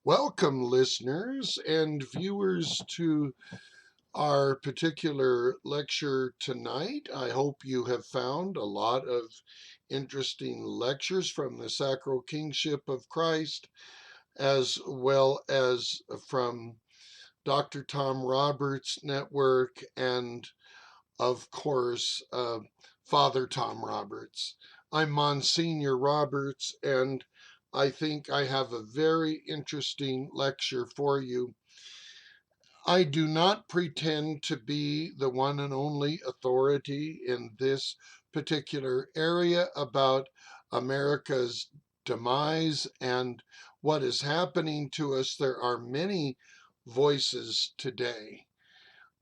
Welcome, listeners and viewers, to our particular lecture tonight. I hope you have found a lot of interesting lectures from the Sacral Kingship of Christ, as well as from Dr. Tom Roberts' network and, of course, Father Tom Roberts. I'm Monsignor Roberts, and I think I have a very interesting lecture for you. I do not pretend to be the one and only authority in this particular area about America's demise and what is happening to us. There are many voices today.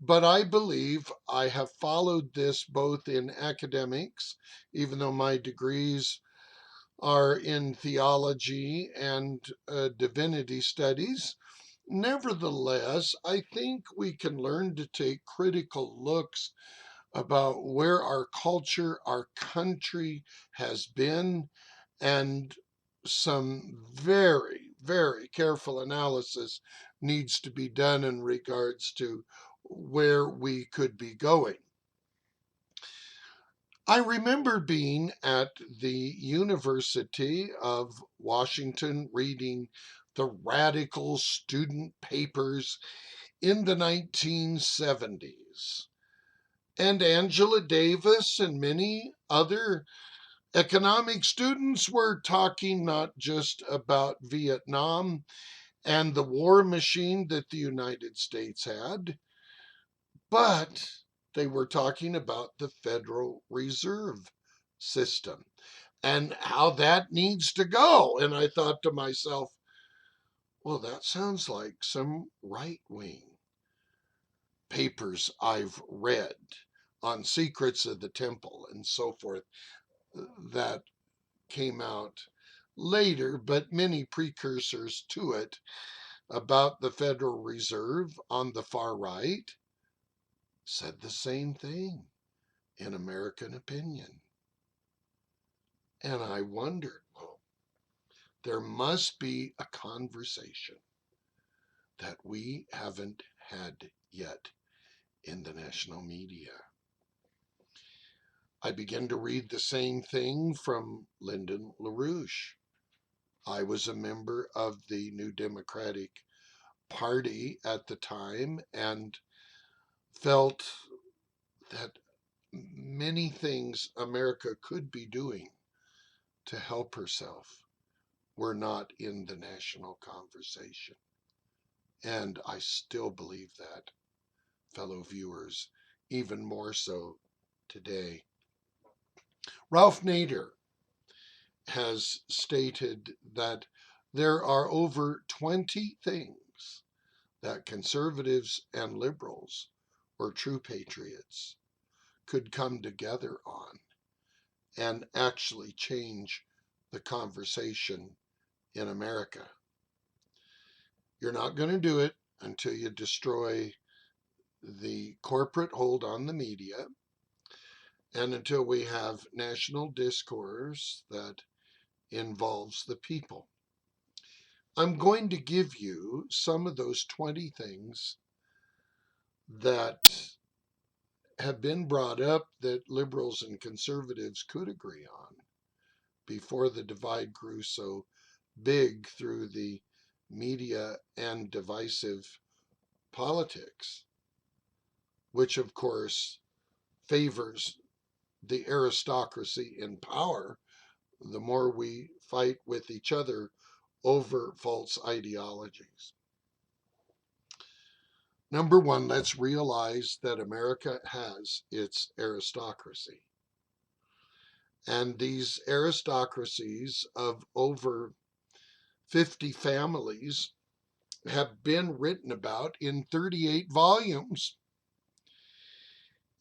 But I believe I have followed this both in academics, even though my degrees are in theology and divinity studies. Nevertheless, I think we can learn to take critical looks about where our culture, our country has been, and some very, very careful analysis needs to be done in regards to where we could be going. I remember being at the University of Washington reading the radical student papers in the 1970s. And Angela Davis and many other economic students were talking not just about Vietnam and the war machine that the United States had, but they were talking about the Federal Reserve System and how that needs to go. And I thought to myself, well, that sounds like some right wing papers I've read on secrets of the temple and so forth that came out later, but many precursors to it about the Federal Reserve on the far right said the same thing in American opinion. And I wondered, well, there must be a conversation that we haven't had yet in the national media. I began to read the same thing from Lyndon LaRouche. I was a member of the New Democratic Party at the time and felt that many things America could be doing to help herself were not in the national conversation. And I still believe that, fellow viewers, even more so today. Ralph Nader has stated that there are over 20 things that conservatives and liberals, or true patriots, could come together on and actually change the conversation in America. You're not going to do it until you destroy the corporate hold on the media and until we have national discourse that involves the people. I'm going to give you some of those 20 things that have been brought up that liberals and conservatives could agree on before the divide grew so big through the media and divisive politics, which of course favors the aristocracy in power. The more we fight with each other over false ideologies. Number one, let's realize that America has its aristocracy. And these aristocracies of over 50 families have been written about in 38 volumes.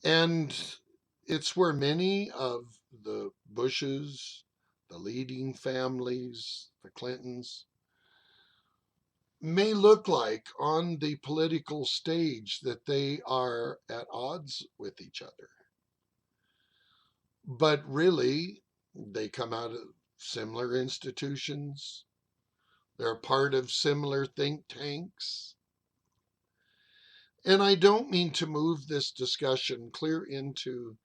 And it's where many of the Bushes, the leading families, the Clintons, may look like on the political stage that they are at odds with each other. But really, they come out of similar institutions. They're part of similar think tanks. And I don't mean to move this discussion clear into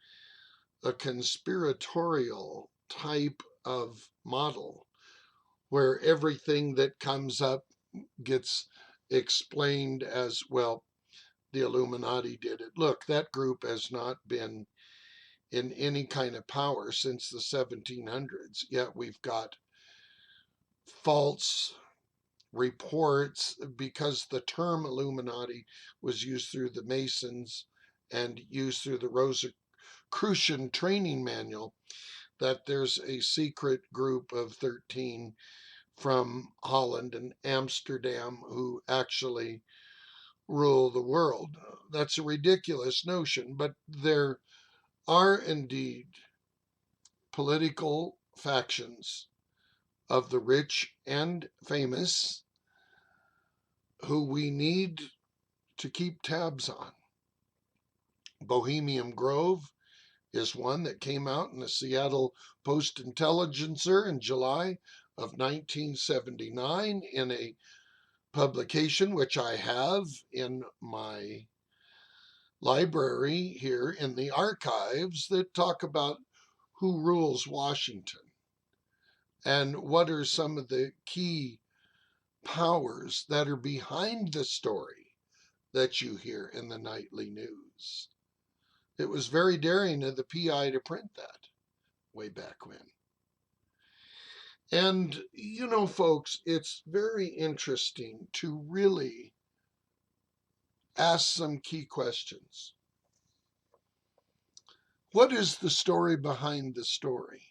a conspiratorial type of model where everything that comes up gets explained as, well, the Illuminati did it. Look, that group has not been in any kind of power since the 1700s, yet we've got false reports because the term Illuminati was used through the Masons and used through the Rosicrucian training manual, that there's a secret group of 13 from Holland and Amsterdam who actually rule the world. That's a ridiculous notion, but there are indeed political factions of the rich and famous who we need to keep tabs on. Bohemian Grove is one that came out in the Seattle Post-Intelligencer in July of 1979 in a publication which I have in my library here in the archives that talk about who rules Washington and what are some of the key powers that are behind the story that you hear in the nightly news. It was very daring of the PI to print that way back when. And, folks, it's very interesting to really ask some key questions. What is the story behind the story?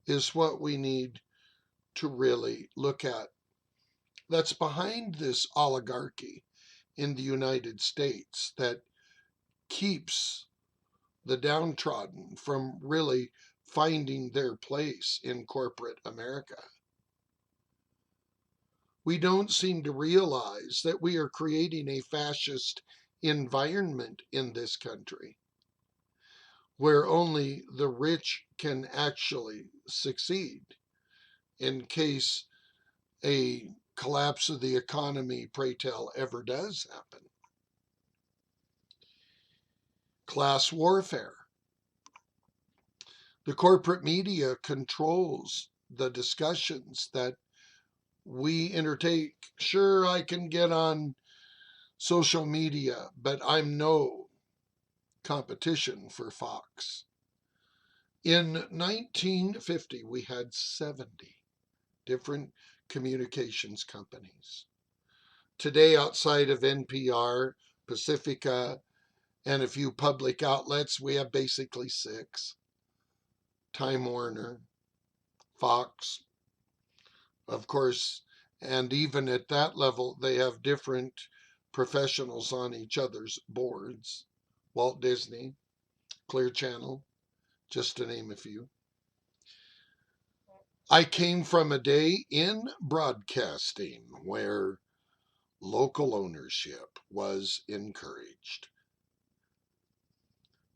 Is what we need to really look at. That's behind this oligarchy in the United States that keeps the downtrodden from really finding their place in corporate America. We don't seem to realize that we are creating a fascist environment in this country where only the rich can actually succeed in case a collapse of the economy, pray tell, ever does happen. Class warfare. The corporate media controls the discussions that we entertain. Sure, I can get on social media, but I'm no competition for Fox. In 1950, we had 70 different communications companies. Today, outside of NPR, Pacifica, and a few public outlets, we have basically 6. Time Warner, Fox, of course, and even at that level, they have different professionals on each other's boards. Walt Disney, Clear Channel, just to name a few. I came from a day in broadcasting where local ownership was encouraged.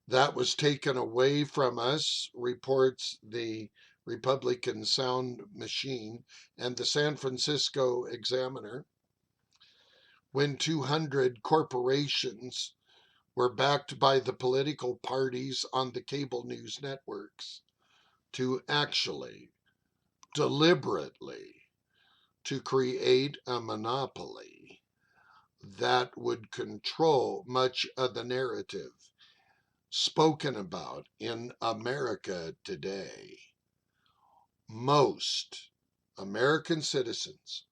That was taken away from us, reports the Republican Sound Machine and the San Francisco Examiner, when 200 corporations were backed by the political parties on the cable news networks to actually deliberately to create a monopoly that would control much of the narrative spoken about in America today. Most American citizens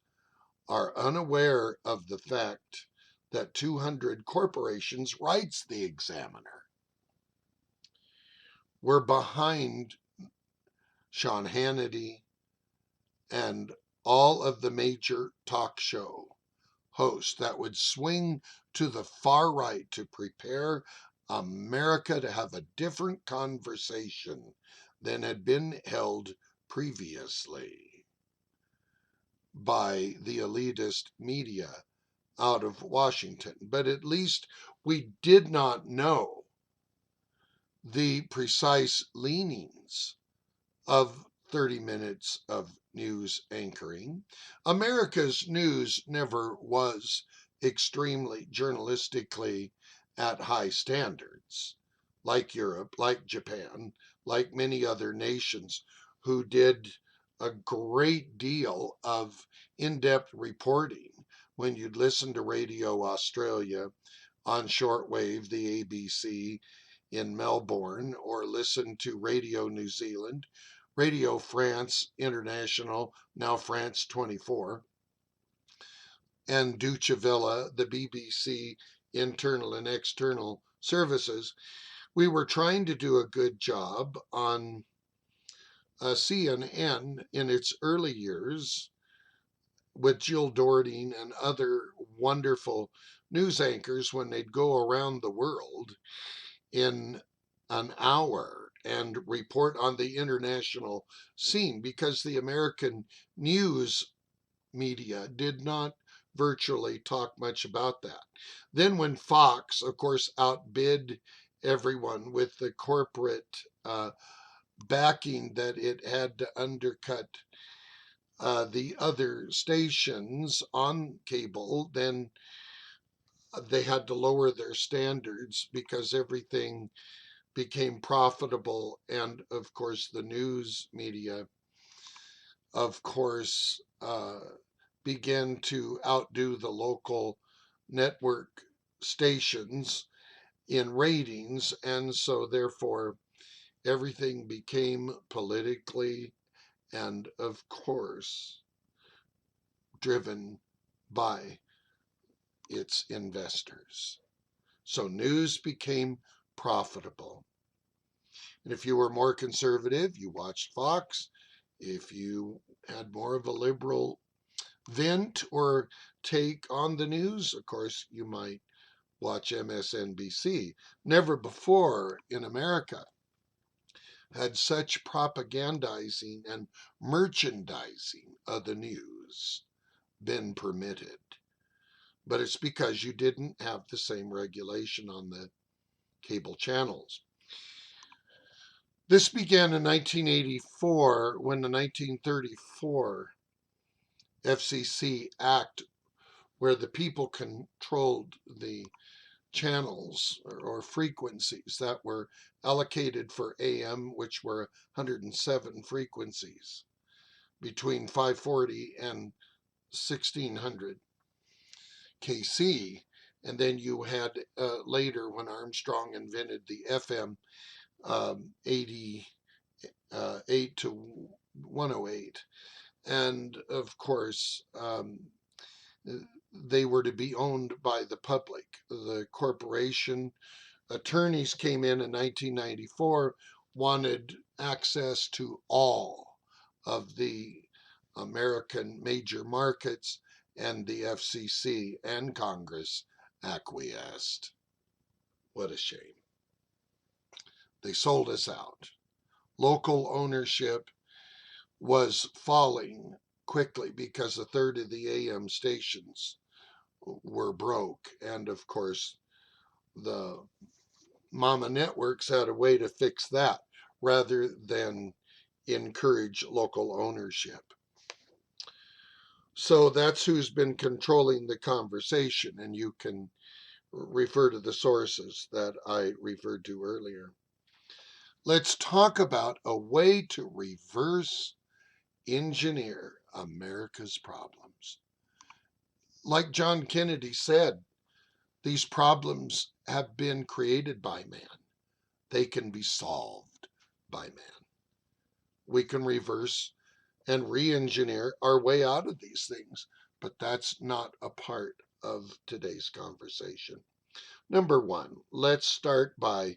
are unaware of the fact that 200 corporations, writes the Examiner, were behind Sean Hannity and all of the major talk show hosts that would swing to the far right to prepare America to have a different conversation than had been held previously by the elitist media out of Washington. But at least we did not know the precise leanings of 30 minutes of news anchoring. America's news never was extremely journalistically at high standards, like Europe, like Japan, like many other nations who did a great deal of in depth reporting. When you'd listen to Radio Australia on shortwave, the ABC in Melbourne, or listen to Radio New Zealand, Radio France International, now France 24, and Deutsche Welle, the BBC internal and external services, we were trying to do a good job on CNN in its early years with Jill Dording and other wonderful news anchors when they'd go around the world in an hour and report on the international scene, because the American news media did not virtually talk much about that. Then, when Fox, of course, outbid everyone with the corporate backing that it had to undercut the other stations on cable, then they had to lower their standards because everything became profitable. And of course, the news media, of course, began to outdo the local network stations in ratings. And so, therefore, everything became politically and, of course, driven by its investors. So news became profitable. And if you were more conservative, you watched Fox. If you had more of a liberal vent or take on the news, of course, you might watch MSNBC. Never before in America had such propagandizing and merchandising of the news been permitted. But it's because you didn't have the same regulation on the cable channels. This began in 1984 when the 1934 FCC Act, where the people controlled the channels or frequencies that were allocated for AM, which were 107 frequencies between 540 and 1600 KC. And then you had later, when Armstrong invented the FM 88 to 108. And of course, they were to be owned by the public. The corporation attorneys came in 1994, wanted access to all of the American major markets, and the FCC and Congress acquiesced. What a shame. They sold us out. Local ownership was falling quickly because a third of the AM stations were broke. And of course, the mama networks had a way to fix that rather than encourage local ownership. So that's who's been controlling the conversation, and you can refer to the sources that I referred to earlier. Let's talk about a way to reverse engineer America's problems. Like John Kennedy said, these problems have been created by man. They can be solved by man. We can reverse and re-engineer our way out of these things, but that's not a part of today's conversation. Number one, let's start by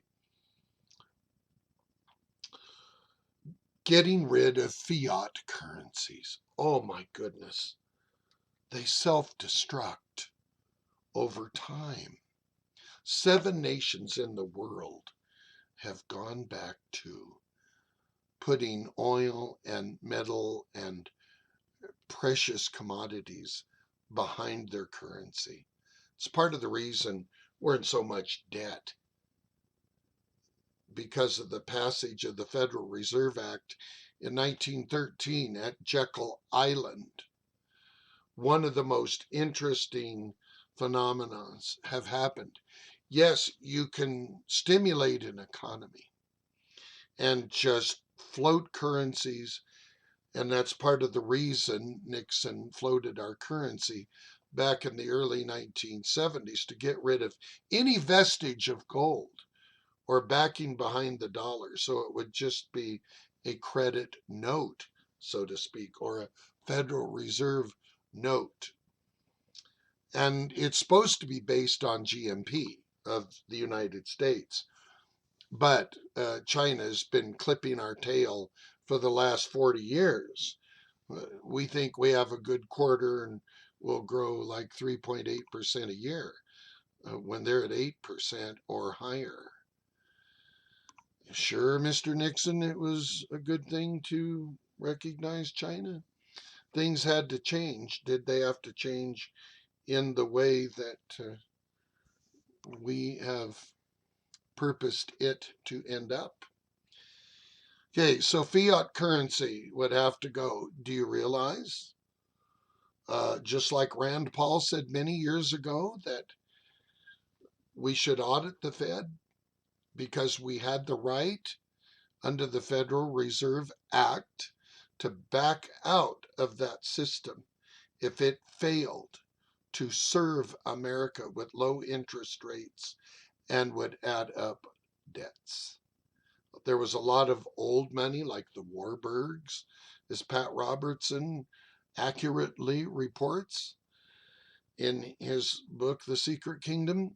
getting rid of fiat currencies. Oh my goodness. They self-destruct over time. 7 nations in the world have gone back to putting oil and metal and precious commodities behind their currency. It's part of the reason we're in so much debt, because of the passage of the Federal Reserve Act in 1913 at Jekyll Island. One of the most interesting phenomena have happened. Yes, you can stimulate an economy and just float currencies, and that's part of the reason Nixon floated our currency back in the early 1970s, to get rid of any vestige of gold or backing behind the dollar. So it would just be a credit note, so to speak, or a Federal Reserve note. And it's supposed to be based on GMP of the United States. But China's been clipping our tail for the last 40 years. We think we have a good quarter and we'll grow like 3.8% a year when they're at 8% or higher. Sure, Mr. Nixon, it was a good thing to recognize China. Things had to change. Did they have to change in the way that we have purposed it to end up? Okay, so fiat currency would have to go. Do you realize? Just like Rand Paul said many years ago, that we should audit the Fed because we had the right under the Federal Reserve Act to back out of that system if it failed to serve America with low interest rates and would add up debts. There was a lot of old money, like the Warburgs, as Pat Robertson accurately reports in his book, The Secret Kingdom.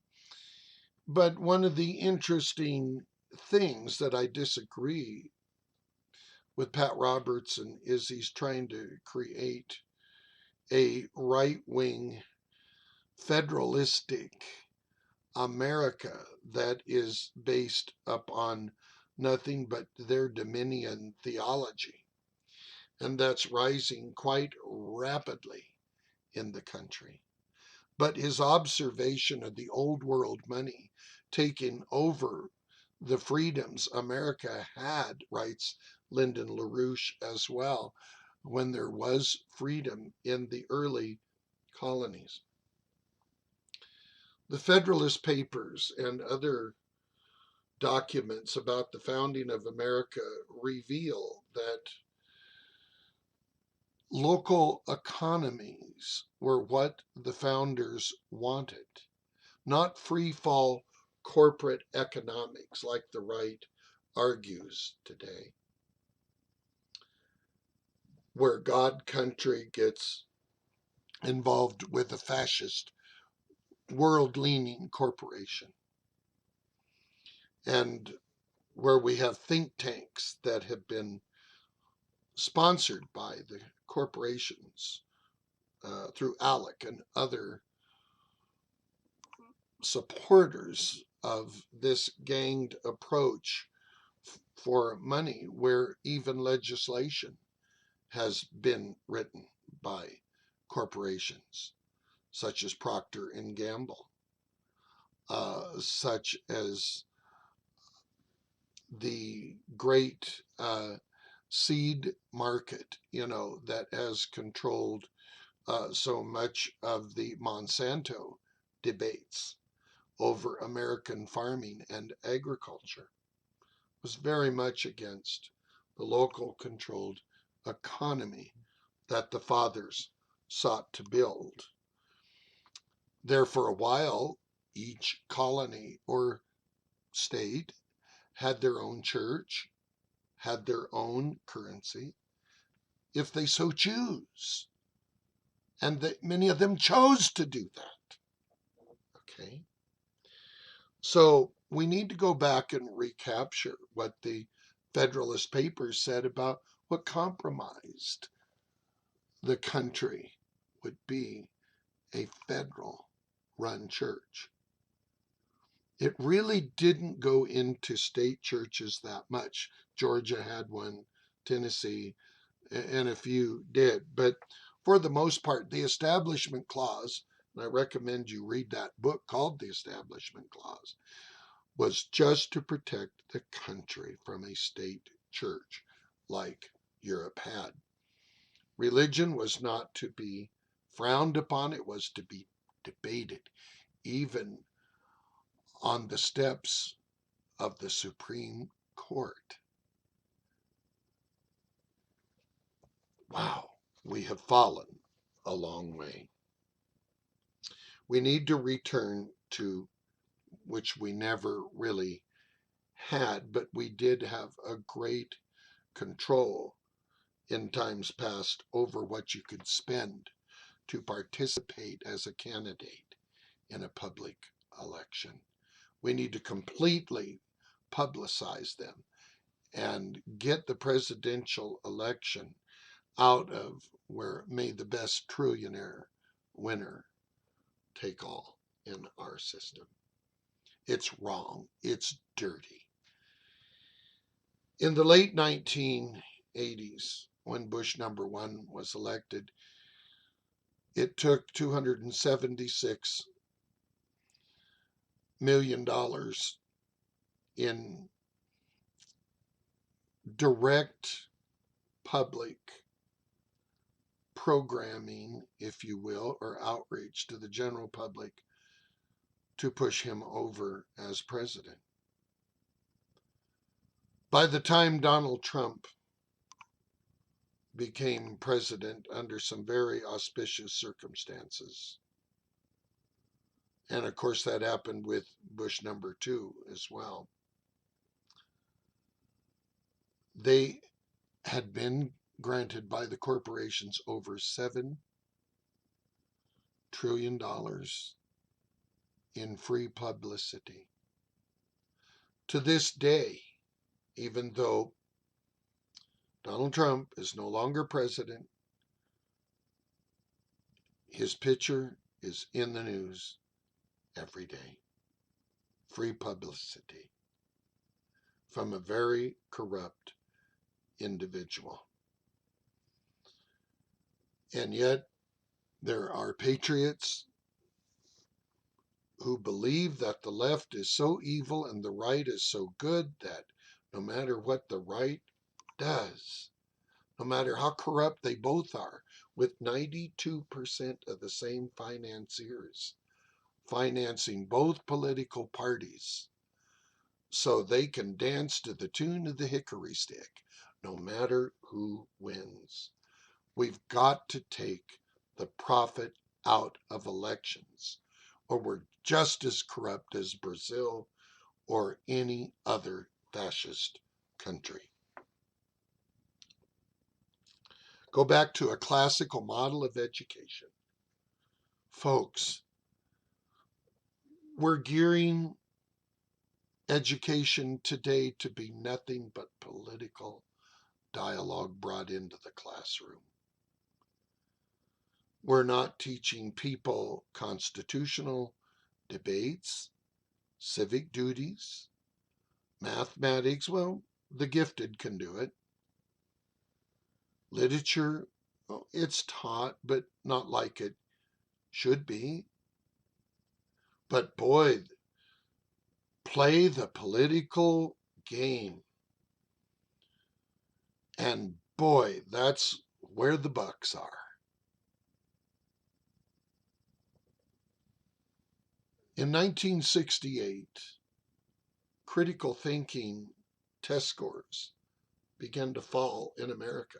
But one of the interesting things that I disagree with Pat Robertson is he's trying to create a right wing federalistic America that is based upon nothing but their dominion theology. And that's rising quite rapidly in the country. But his observation of the old world money taking over the freedoms America had, writes Lyndon LaRouche as well, when there was freedom in the early colonies. The Federalist Papers and other documents about the founding of America reveal that local economies were what the founders wanted, not free fall corporate economics like the right argues today, where God country gets involved with a fascist world leaning corporation, and where we have think tanks that have been sponsored by the corporations through ALEC and other supporters of this ganged approach for money, where even legislation has been written by corporations such as Procter and Gamble, such as the great seed market, that has controlled so much of the Monsanto debates over American farming and agriculture, was very much against the local controlled economy that the fathers sought to build. There for a while, each colony or state had their own church, had their own currency, if they so choose. And that many of them chose to do that. Okay. So we need to go back and recapture what the Federalist Papers said about what compromised the country would be a federal run church. It really didn't go into state churches that much. Georgia had one, Tennessee, and a few did. But for the most part, the Establishment Clause, and I recommend you read that book called The Establishment Clause, was just to protect the country from a state church like Europe had. Religion was not to be frowned upon, it was to be debated, even on the steps of the Supreme Court. Wow, we have fallen a long way. We need to return to, which we never really had, but we did have a great control in times past over what you could spend to participate as a candidate in a public election. We need to completely publicize them and get the presidential election out of where may the best trillionaire winner take all in our system. It's wrong. It's dirty. In the late 1980s, when Bush #1 was elected, it took $276 million in direct public programming, if you will, or outreach to the general public to push him over as president. By the time Donald Trump became president under some very auspicious circumstances, and of course that happened with Bush #2 as well, they had been granted by the corporations over $7 trillion in free publicity. To this day, even though Donald Trump is no longer president, his picture is in the news every day. Free publicity from a very corrupt individual. And yet, there are patriots who believe that the left is so evil and the right is so good that no matter what the right does, no matter how corrupt they both are, with 92% of the same financiers financing both political parties so they can dance to the tune of the hickory stick, no matter who wins. We've got to take the profit out of elections, or we're just as corrupt as Brazil or any other fascist country. Go back to a classical model of education. Folks, we're gearing education today to be nothing but political dialogue brought into the classroom. We're not teaching people constitutional debates, civic duties, mathematics. Well, the gifted can do it. Literature, well, it's taught, but not like it should be. But boy, play the political game. And boy, that's where the bucks are. In 1968, critical thinking test scores began to fall in America.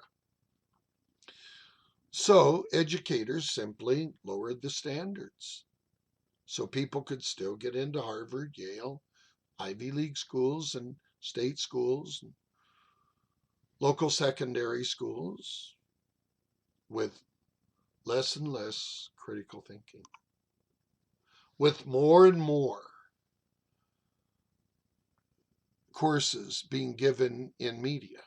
So educators simply lowered the standards so people could still get into Harvard, Yale, Ivy League schools and state schools, and local secondary schools with less and less critical thinking. With more and more courses being given in media.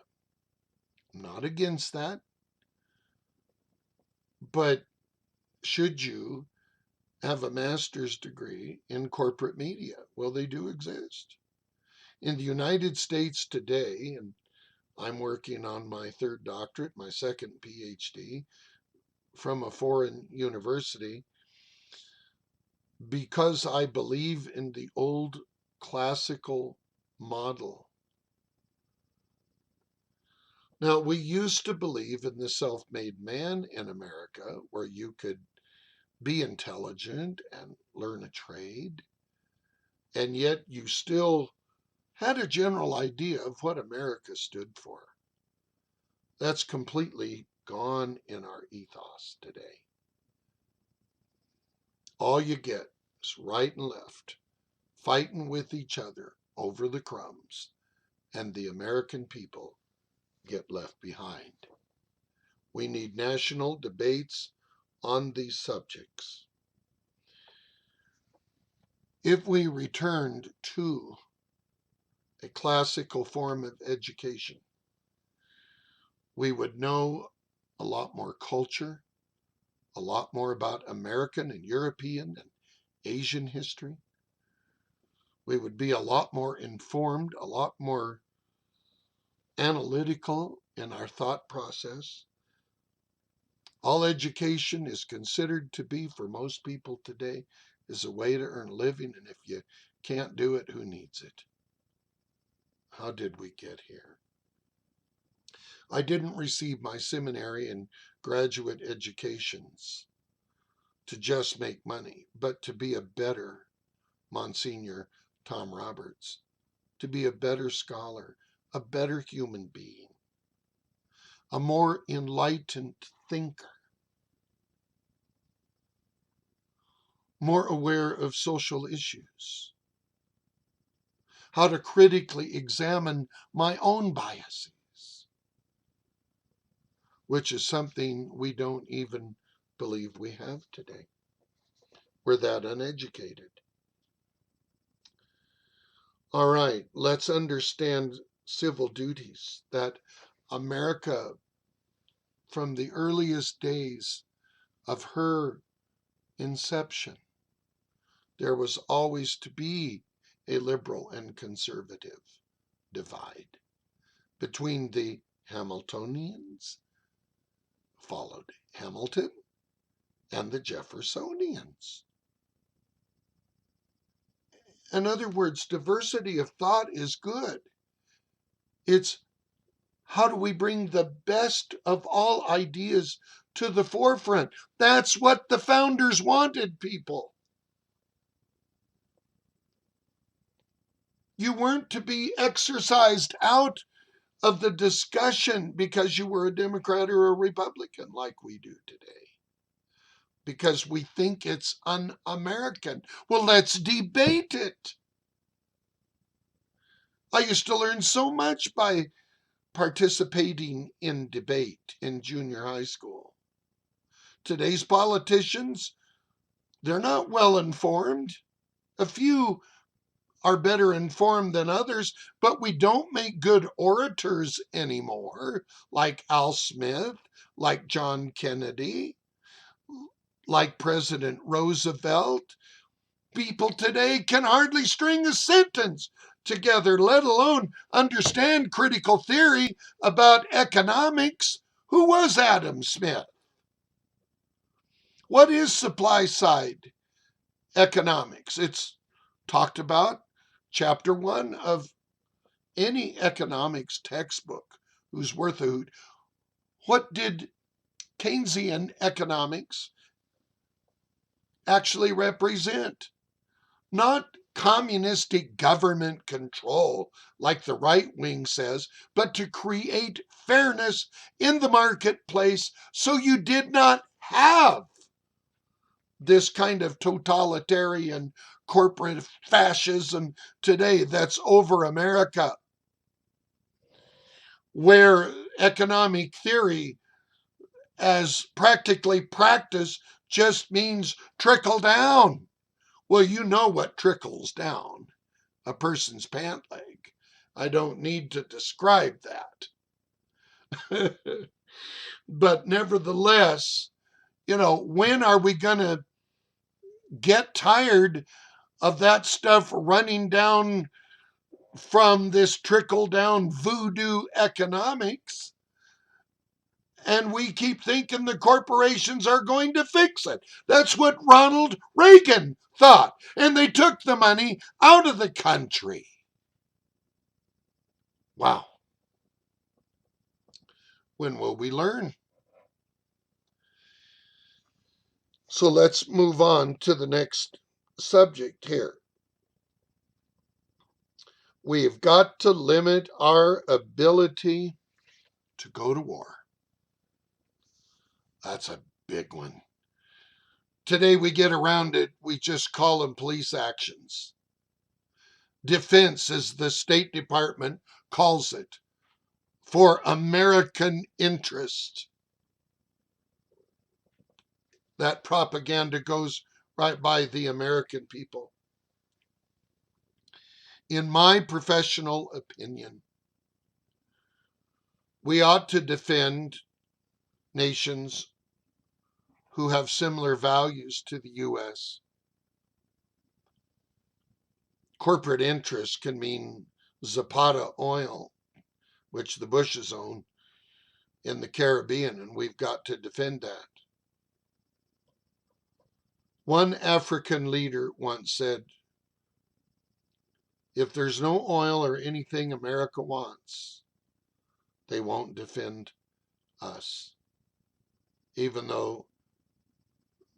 I'm not against that, but should you have a master's degree in corporate media? Well, they do exist. In the United States today, and I'm working on my third doctorate, my second PhD from a foreign university, because I believe in the old classical model. Now, we used to believe in the self made man in America, where you could be intelligent and learn a trade, and yet you still had a general idea of what America stood for. That's completely gone in our ethos today. All you get is right and left fighting with each other over the crumbs, and the American people get left behind. We need national debates on these subjects. If we returned to a classical form of education, we would know a lot more culture, a lot more about American and European and Asian history. We would be a lot more informed, a lot more analytical in our thought process. All education is considered to be, for most people today, is a way to earn a living, and if you can't do it, who needs it? How did we get here? I didn't receive my seminary and graduate educations to just make money, but to be a better Monsignor Tom Roberts, to be a better scholar, a better human being, a more enlightened thinker, more aware of social issues, how to critically examine my own biases, which is something we don't even believe we have today. We're that uneducated. All right, let's understand civil duties that America, from the earliest days of her inception, there was always to be a liberal and conservative divide between the Hamiltonians, followed Hamilton, and the Jeffersonians. In other words, diversity of thought is good. It's how do we bring the best of all ideas to the forefront? That's what the founders wanted, people. You weren't to be exercised out of the discussion because you were a Democrat or a Republican like we do today, because we think it's un-American. Well, let's debate it. I used to learn so much by participating in debate in junior high school. Today's politicians, they're not well informed. A few are better informed than others, but we don't make good orators anymore, like Al Smith, like John Kennedy, like President Roosevelt. People today can hardly string a sentence together, let alone understand critical theory about economics. Who was Adam Smith? What is supply side economics? It's talked about chapter 1 of any economics textbook who's worth a hoot. What did Keynesian economics actually represent? Not communistic government control, like the right wing says, but to create fairness in the marketplace so you did not have this kind of totalitarian corporate fascism today that's over America, where economic theory as practically practiced just means trickle down. Well, you know what trickles down a person's pant leg. I don't need to describe that. But nevertheless, when are we going to get tired of that stuff running down from this trickle down voodoo economics? And we keep thinking the corporations are going to fix it. That's what Ronald Reagan thought. And they took the money out of the country. Wow. When will we learn? So let's move on to the next subject here. We've got to limit our ability to go to war. That's a big one. Today we get around it, we just call them police actions. Defense, as the State Department calls it, for American interest. That propaganda goes right by the American people. In my professional opinion, we ought to defend nations who have similar values to the U.S. Corporate interest can mean Zapata oil, which the Bushes own in the Caribbean, and we've got to defend that. One African leader once said, if there's no oil or anything America wants, they won't defend us. Even though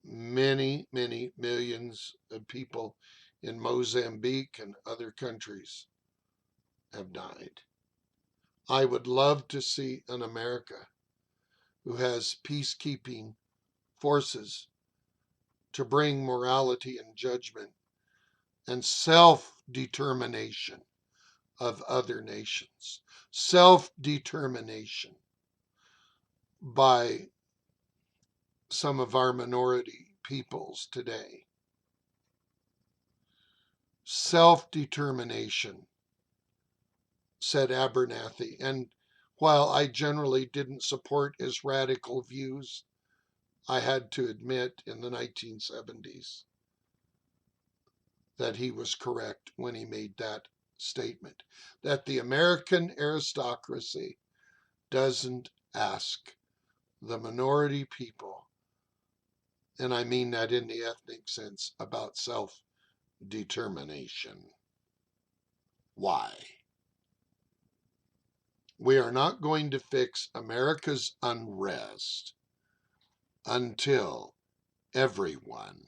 many, many millions of people in Mozambique and other countries have died. I would love to see an America who has peacekeeping forces to bring morality and judgment and self-determination of other nations. Self-determination by some of our minority peoples today. Self-determination, said Abernathy. And while I generally didn't support his radical views, I had to admit in the 1970s that he was correct when he made that statement, that the American aristocracy doesn't ask the minority people, and I mean that in the ethnic sense, about self-determination. Why? We are not going to fix America's unrest until everyone,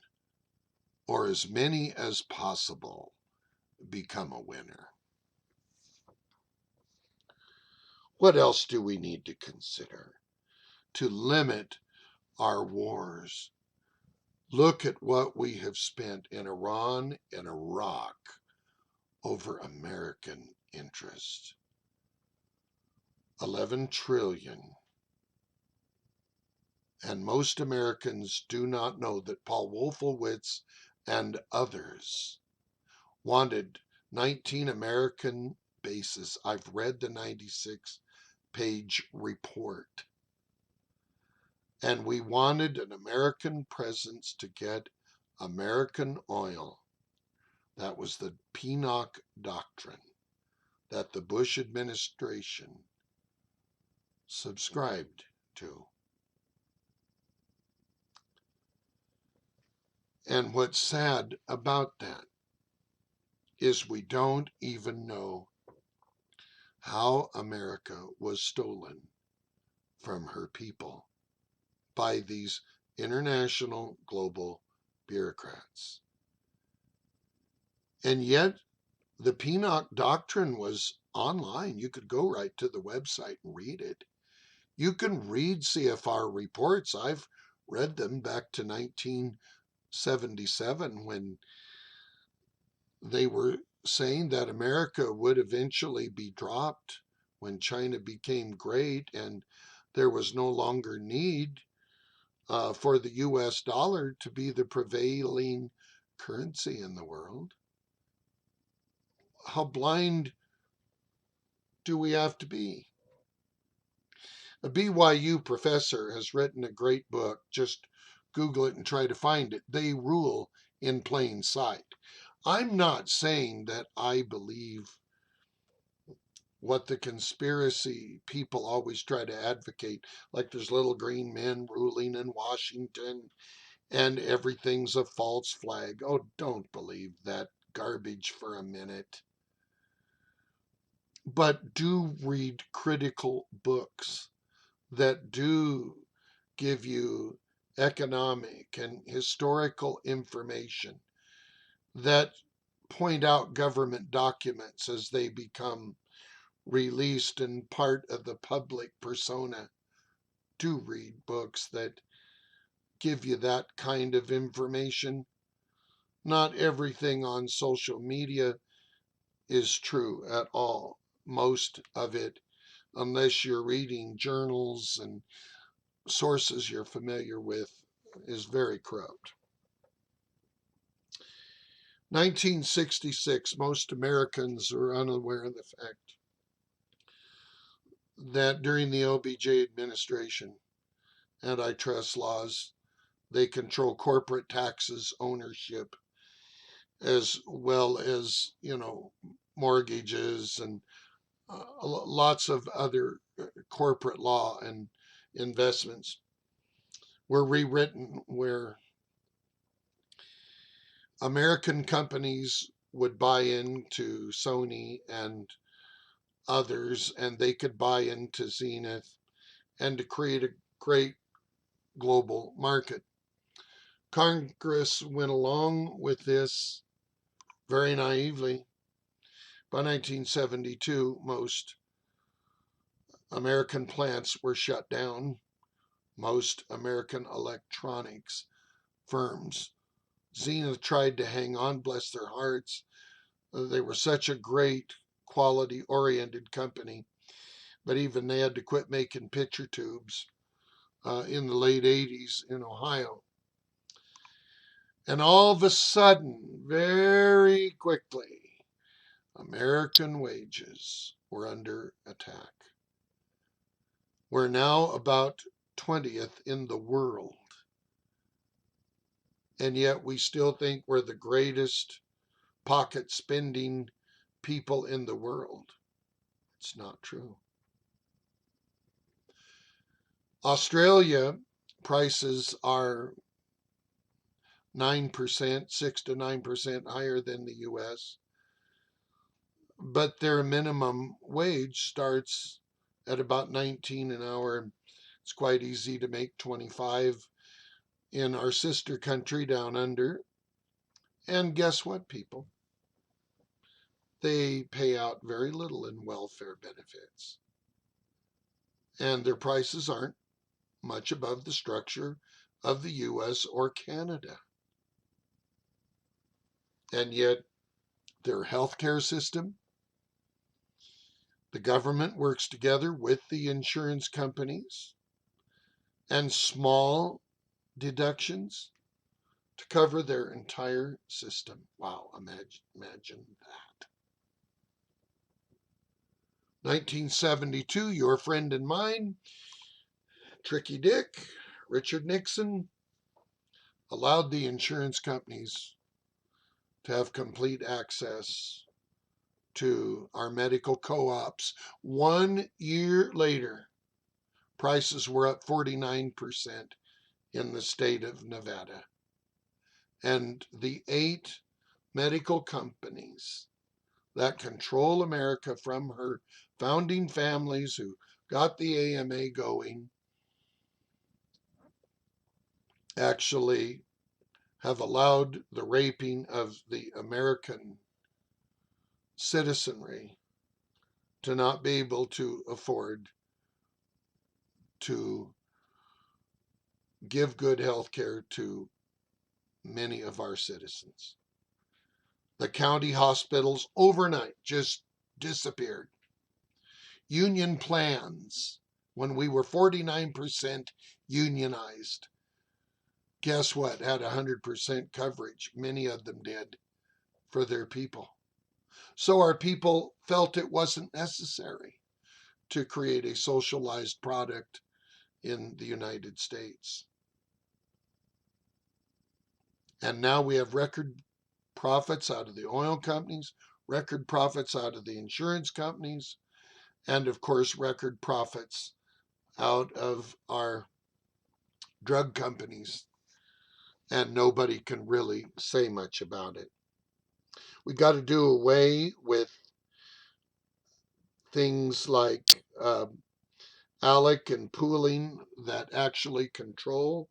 or as many as possible, become a winner. What else do we need to consider to limit our wars? Look at what we have spent in Iran and Iraq over American interest. 11 trillion. And most Americans do not know that Paul Wolfowitz and others wanted 19 American bases. I've read the 96-page report. And we wanted an American presence to get American oil. That was the PNOC doctrine that the Bush administration subscribed to. And what's sad about that is we don't even know how America was stolen from her people by these international global bureaucrats. And yet the PNOC doctrine was online. You could go right to the website and read it. You can read CFR reports. I've read them back to 1977 when they were saying that America would eventually be dropped when China became great and there was no longer need for the US dollar to be the prevailing currency in the world. How blind do we have to be? A BYU professor has written a great book. Just Google it and try to find it. They Rule in Plain Sight. I'm not saying that I believe what the conspiracy people always try to advocate, like there's little green men ruling in Washington and everything's a false flag. Oh, don't believe that garbage for a minute. But do read critical books that do give you economic and historical information, that point out government documents as they become released and part of the public persona. Do read books that give you that kind of information. Not everything on social media is true at all. Most of it, unless you're reading journals and sources you're familiar with, is very corrupt. 1966, most Americans are unaware of the fact that during the LBJ administration, antitrust laws, they control corporate taxes, ownership, as well as, mortgages and lots of other corporate law and investments were rewritten where American companies would buy into Sony and others, and they could buy into Zenith and to create a great global market. Congress went along with this very naively. By 1972, most American plants were shut down. Most American electronics firms. Zenith tried to hang on, bless their hearts. They were such a great quality oriented company, but even they had to quit making picture tubes in the late 80s in Ohio. And all of a sudden, very quickly, American wages were under attack. We're now about 20th in the world, and yet we still think we're the greatest pocket spending people in the world. It's not true. Australia prices are 9%, 6 to 9% higher than the US, but their minimum wage starts at about 19 an hour. It's quite easy to make 25 in our sister country down under. And guess what, people? They pay out very little in welfare benefits. And their prices aren't much above the structure of the US or Canada. And yet, their healthcare system, the government works together with the insurance companies and small deductions to cover their entire system. Wow, imagine that. 1972, your friend and mine, Tricky Dick, Richard Nixon, allowed the insurance companies to have complete access to our medical co-ops. 1 year later, prices were up 49% in the state of Nevada. And the 8 medical companies that control America from her founding families who got the AMA going actually have allowed the raping of the American citizenry to not be able to afford to give good health care to many of our citizens. The county hospitals overnight just disappeared. Union plans, when we were 49% unionized, guess what? Had 100% coverage. Many of them did for their people. So our people felt it wasn't necessary to create a socialized product in the United States. And now we have record profits out of the oil companies, record profits out of the insurance companies, and of course, record profits out of our drug companies. And nobody can really say much about it. We got to do away with things like ALEC and pooling that actually control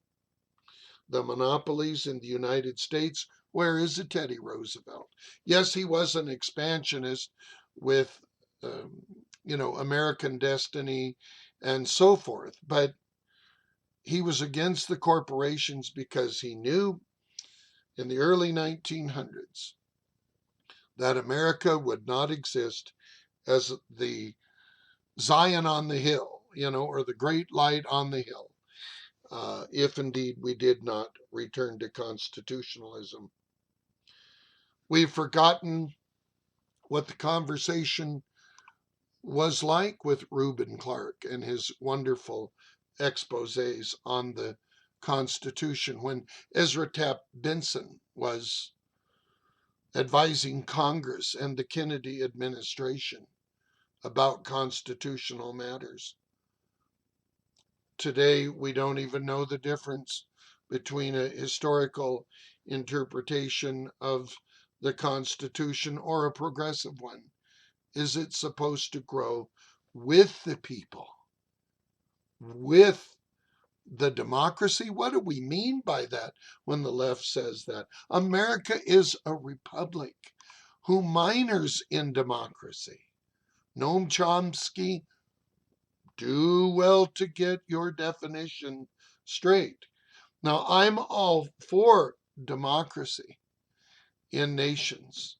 the monopolies in the United States. Where is it, Teddy Roosevelt? Yes, he was an expansionist with, American destiny and so forth, but he was against the corporations because he knew in the early 1900s that America would not exist as the Zion on the hill, or the great light on the hill, if indeed we did not return to constitutionalism. We've forgotten what the conversation was like with Reuben Clark and his wonderful exposés on the Constitution when Ezra Taft Benson was advising Congress and the Kennedy administration about constitutional matters. Today, we don't even know the difference between a historical interpretation of the Constitution or a progressive one. Is it supposed to grow with the people, with the democracy? What do we mean by that when the left says that? America is a republic who minors in democracy. Noam Chomsky, do well to get your definition straight. Now, I'm all for democracy in nations.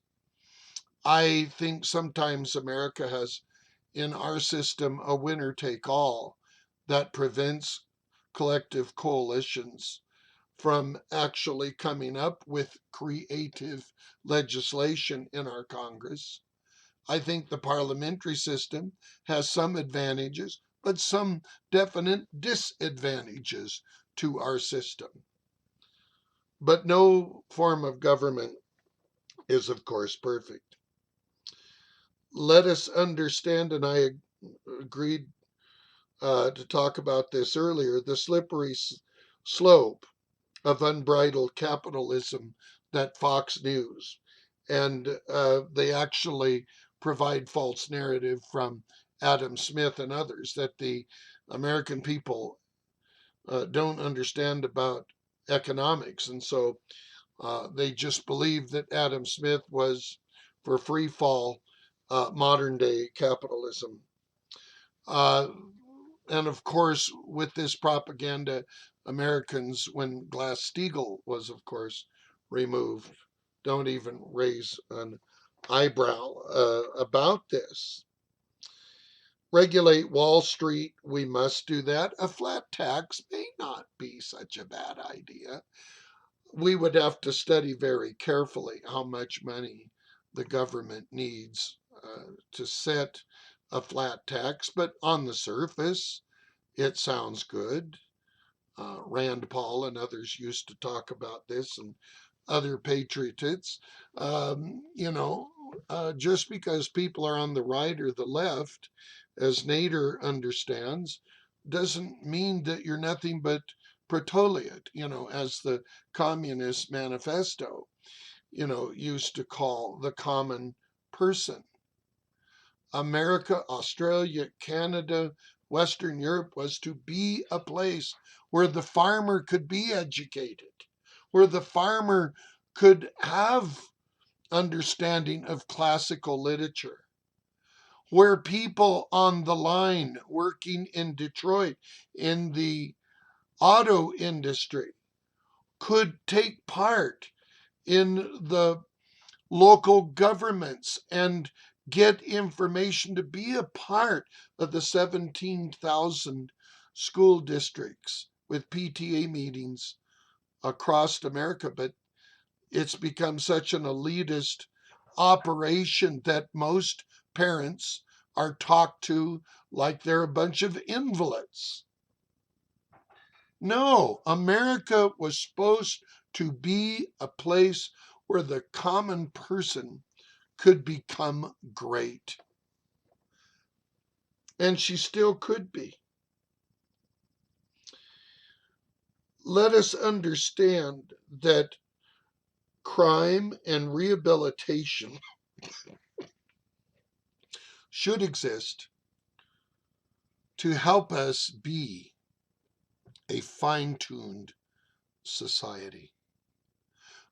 I think sometimes America has, in our system, a winner take all that prevents collective coalitions from actually coming up with creative legislation in our Congress. I think the parliamentary system has some advantages, but some definite disadvantages to our system. But no form of government is, of course, perfect. Let us understand, and I agreed to talk about this earlier, the slippery slope of unbridled capitalism that Fox News, and they actually provide false narrative from Adam Smith and others that the American people don't understand about economics, and so they just believe that Adam Smith was for free fall modern day capitalism. Uh, and of course, with this propaganda, Americans, when Glass-Steagall was, of course, removed, don't even raise an eyebrow about this. Regulate Wall Street, we must do that. A flat tax may not be such a bad idea. We would have to study very carefully how much money the government needs to set a flat tax, but on the surface, it sounds good. Rand Paul and others used to talk about this, and other patriots. Just because people are on the right or the left, as Nader understands, doesn't mean that you're nothing but proletariat, as the Communist Manifesto, used to call the common person. America, Australia, Canada, Western Europe was to be a place where the farmer could be educated, where the farmer could have understanding of classical literature, where people on the line working in Detroit in the auto industry could take part in the local governments and get information to be a part of the 17,000 school districts with PTA meetings across America. But it's become such an elitist operation that most parents are talked to like they're a bunch of invalids. No, America was supposed to be a place where the common person could become great. And she still could be. Let us understand that crime and rehabilitation should exist to help us be a fine-tuned society.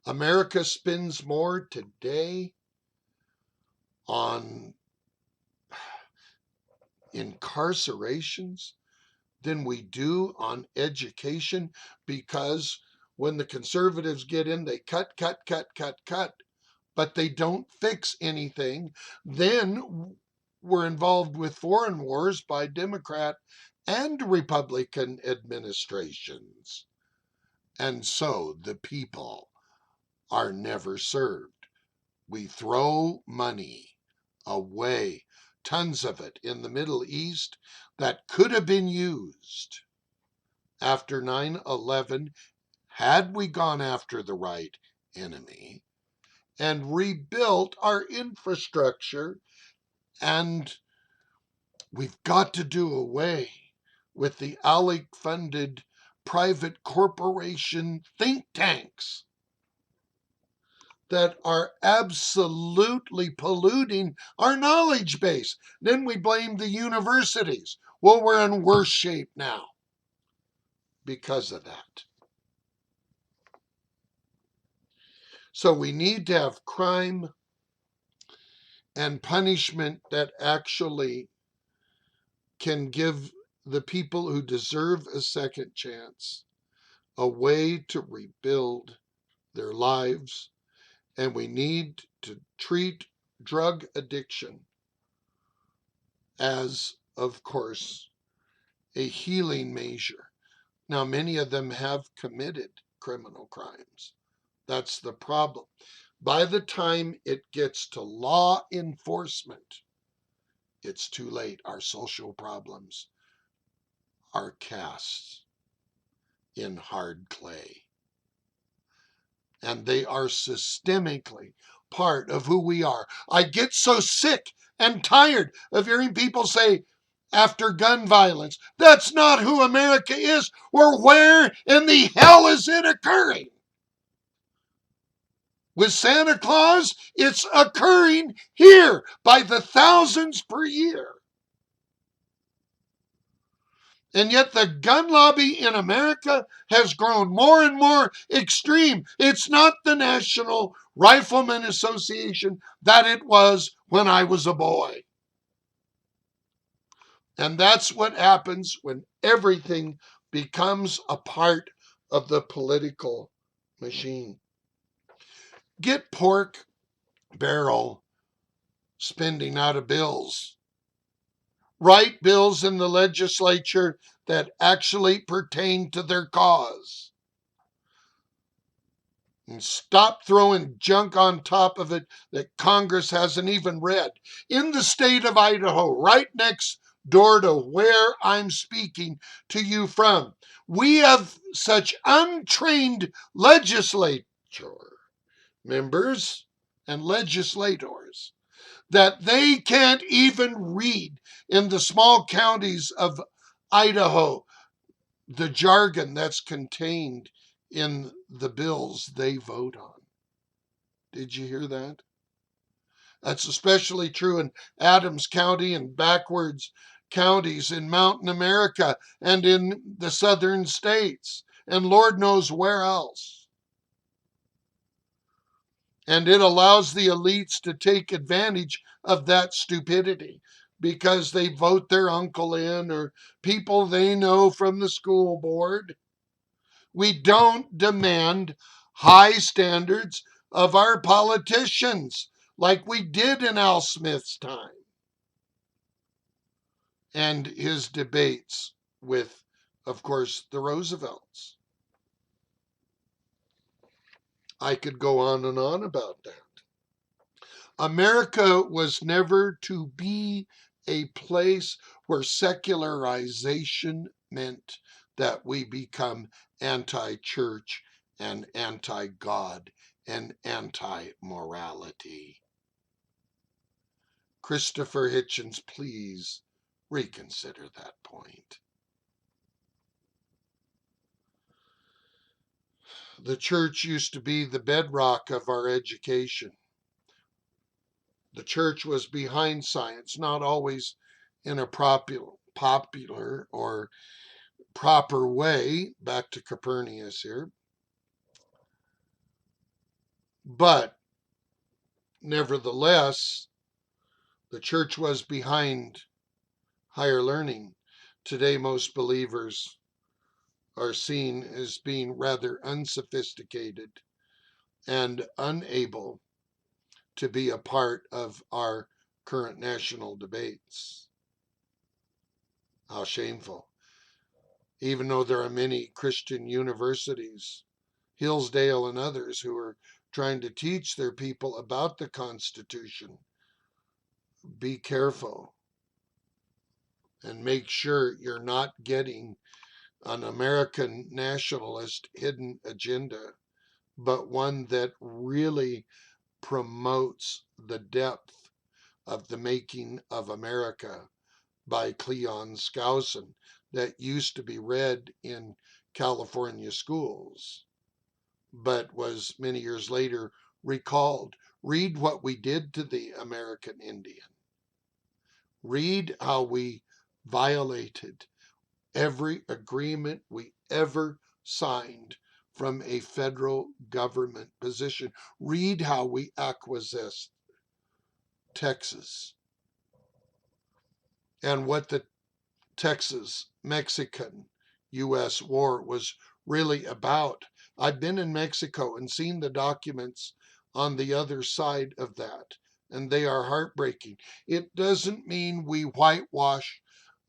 America spends more today on incarcerations than we do on education, because when the conservatives get in, they cut, but they don't fix anything. Then we're involved with foreign wars by Democrat and Republican administrations. And so the people are never served. We throw money away, tons of it in the Middle East that could have been used after 9/11 had we gone after the right enemy and rebuilt our infrastructure. And we've got to do away with the ALEC funded private corporation think tanks that are absolutely polluting our knowledge base. Then we blame the universities. Well, we're in worse shape now because of that. So we need to have crime and punishment that actually can give the people who deserve a second chance a way to rebuild their lives. And we need to treat drug addiction as, of course, a healing measure. Now, many of them have committed criminal crimes. That's the problem. By the time it gets to law enforcement, it's too late. Our social problems are cast in hard clay. And they are systemically part of who we are. I get so sick and tired of hearing people say, after gun violence, that's not who America is, or where in the hell is it occurring? With Santa Claus, it's occurring here by the thousands per year. And yet the gun lobby in America has grown more and more extreme. It's not the National Rifleman Association that it was when I was a boy. And that's what happens when everything becomes a part of the political machine. Get pork barrel spending out of bills. Write bills in the legislature that actually pertain to their cause. And stop throwing junk on top of it that Congress hasn't even read. In the state of Idaho, right next door to where I'm speaking to you from, we have such untrained legislature members and legislators that they can't even read in the small counties of Idaho the jargon that's contained in the bills they vote on. Did you hear that? That's especially true in Adams County and backwards counties in Mountain America and in the southern states, and Lord knows where else. And it allows the elites to take advantage of that stupidity because they vote their uncle in or people they know from the school board. We don't demand high standards of our politicians like we did in Al Smith's time and his debates with, of course, the Roosevelts. I could go on and on about that. America was never to be a place where secularization meant that we become anti-church and anti-God and anti-morality. Christopher Hitchens, please reconsider that point. The church used to be the bedrock of our education. The church was behind science, not always in a popular or proper way, back to Copernicus here. But nevertheless, the church was behind higher learning. Today, most believers are seen as being rather unsophisticated and unable to be a part of our current national debates. How shameful. Even though there are many Christian universities, Hillsdale and others, who are trying to teach their people about the Constitution, be careful and make sure you're not getting an American nationalist hidden agenda, but one that really promotes the depth of the making of America by Cleon Skousen that used to be read in California schools, but was many years later recalled. Read what we did to the American Indian. Read how we violated every agreement we ever signed from a federal government position. Read how we acquiesced Texas and what the Texas-Mexican U.S. war was really about. I've been in Mexico and seen the documents on the other side of that, and they are heartbreaking. It doesn't mean we whitewash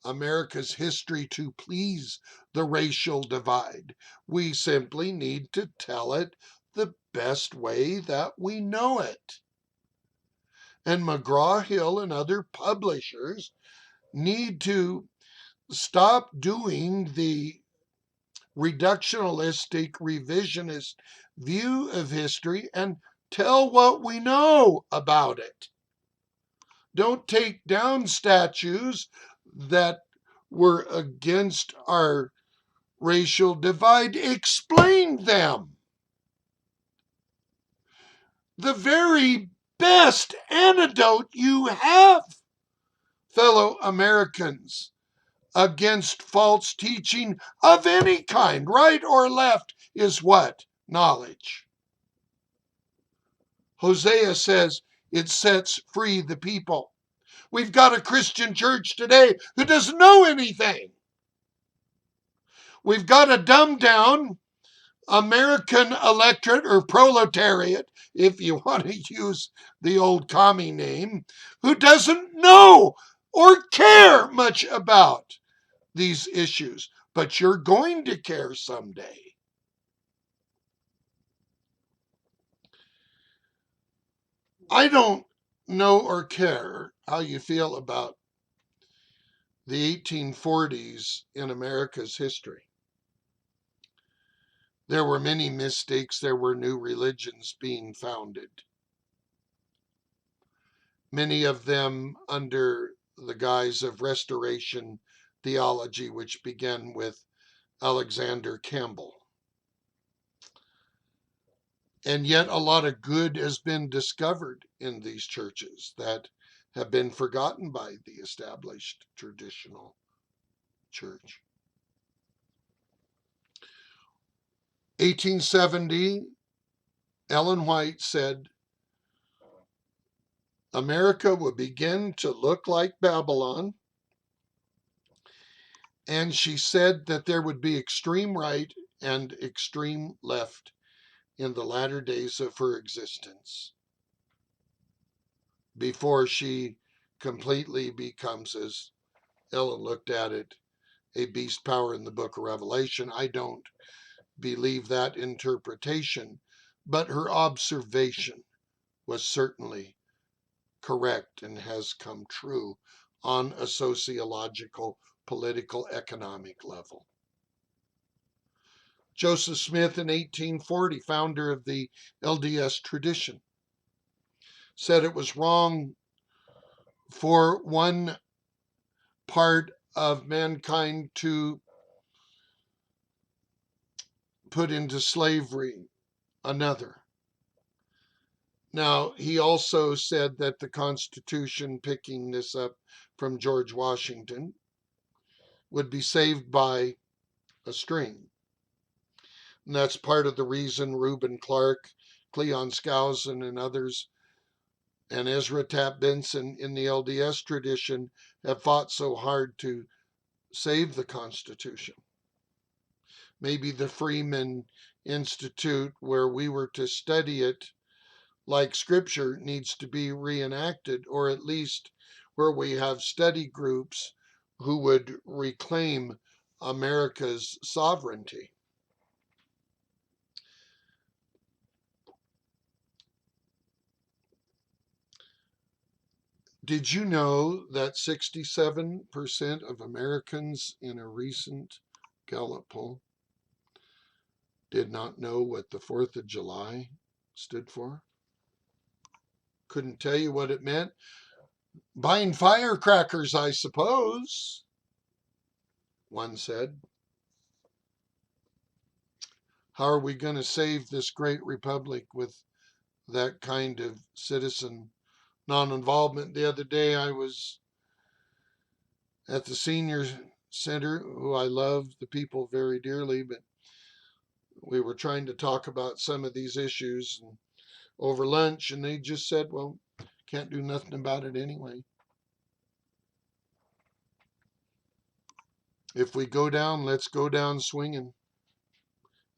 America's history to please the racial divide. We simply need to tell it the best way that we know it. And McGraw-Hill and other publishers need to stop doing the reductionistic, revisionist view of history and tell what we know about it. Don't take down statues that were against our racial divide. Explain them. The very best antidote you have, fellow Americans, against false teaching of any kind, right or left, is what? Knowledge. Hosea says it sets free the people. We've got a Christian church today who doesn't know anything. We've got a dumbed down American electorate or proletariat, if you want to use the old commie name, who doesn't know or care much about these issues. But you're going to care someday. I don't know or care how you feel about the 1840s in America's history. There were many mistakes. There were new religions being founded, many of them under the guise of Restoration theology, which began with Alexander Campbell. And yet a lot of good has been discovered in these churches that have been forgotten by the established traditional church. 1870, Ellen White said America would begin to look like Babylon. And she said that there would be extreme right and extreme left in the latter days of her existence before she completely becomes, as Ellen looked at it, a beast power in the book of Revelation. I don't believe that interpretation, but her observation was certainly correct and has come true on a sociological, political, economic level. Joseph Smith in 1840, founder of the LDS tradition, said it was wrong for one part of mankind to put into slavery another. Now, he also said that the Constitution, picking this up from George Washington, would be saved by a string. And that's part of the reason Reuben Clark, Cleon Skousen, and others, and Ezra Taft Benson in the LDS tradition have fought so hard to save the Constitution. Maybe the Freeman Institute, where we were to study it like Scripture, needs to be reenacted, or at least where we have study groups who would reclaim America's sovereignty. Did you know that 67% of Americans in a recent Gallup poll did not know what the 4th of July stood for? Couldn't tell you what it meant. Buying firecrackers, I suppose, one said. How are we going to save this great republic with that kind of citizen non-involvement? The other day I was at the senior center, who I love the people very dearly, but we were trying to talk about some of these issues over lunch, and they just said, well, can't do nothing about it anyway. If we go down, let's go down swinging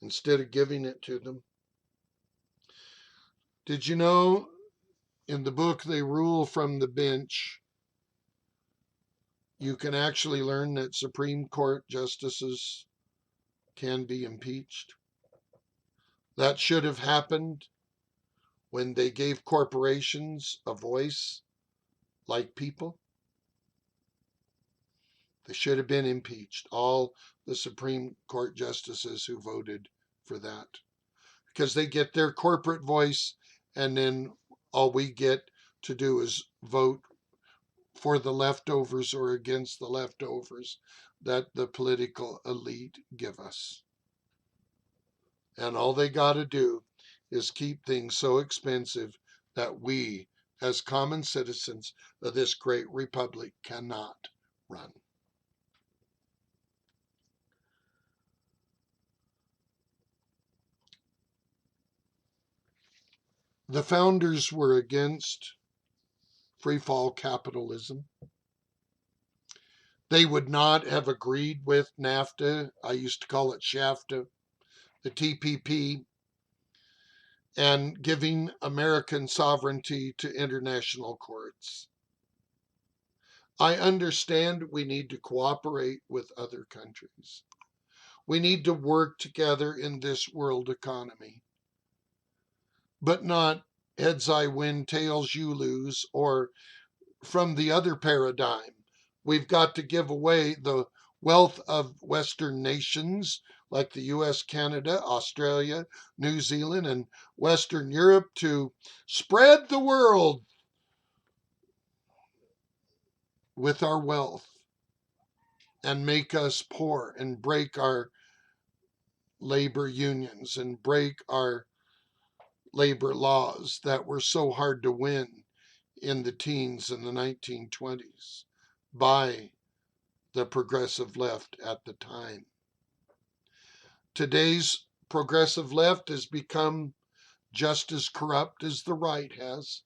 instead of giving it to them. Did you know in the book They Rule from the Bench, you can actually learn that Supreme Court justices can be impeached? That should have happened when they gave corporations a voice like people. They should have been impeached, all the Supreme Court justices who voted for that, because they get their corporate voice, and then all we get to do is vote for the leftovers or against the leftovers that the political elite give us. And all they got to do is keep things so expensive that we, as common citizens of this great republic, cannot run. The founders were against free fall capitalism. They would not have agreed with NAFTA. I used to call it SHAFTA, the TPP, and giving American sovereignty to international courts. I understand we need to cooperate with other countries. We need to work together in this world economy, but not heads I win, tails you lose, or from the other paradigm. We've got to give away the wealth of Western nations like the US, Canada, Australia, New Zealand, and Western Europe to spread the world with our wealth and make us poor and break our labor unions and break our labor laws that were so hard to win in the teens and the 1920s by the progressive left at the time. Today's progressive left has become just as corrupt as the right has.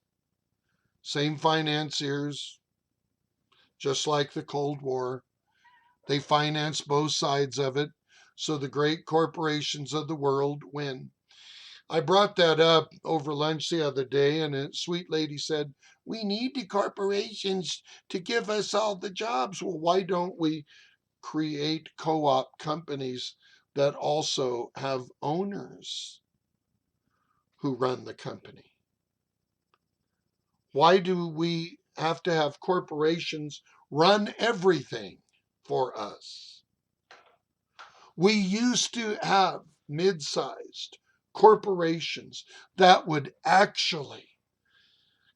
Same financiers, just like the Cold War. They finance both sides of it, so the great corporations of the world win. I brought that up over lunch the other day, and a sweet lady said, we need the corporations to give us all the jobs. Well, why don't we create co-op companies that also have owners who run the company? Why do we have to have corporations run everything for us? We used to have mid-sized corporations that would actually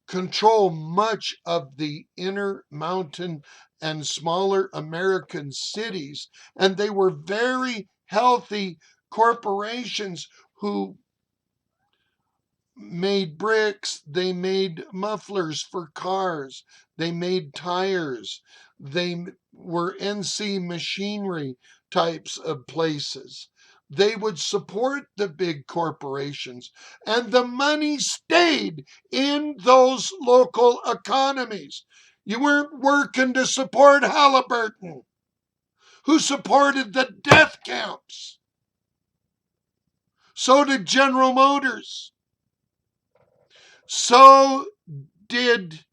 control much of the inner mountain and smaller American cities, and they were very healthy corporations who made bricks, they made mufflers for cars, they made tires, they were NC Machinery types of places. They would support the big corporations, and the money stayed in those local economies. You weren't working to support Halliburton, who supported the death camps. So did General Motors. So did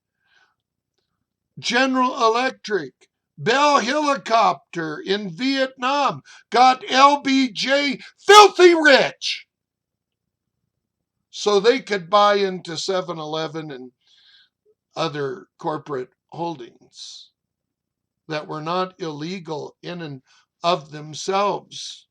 General Electric. Bell Helicopter in Vietnam got LBJ filthy rich so they could buy into 7-Eleven and other corporate holdings that were not illegal in and of themselves.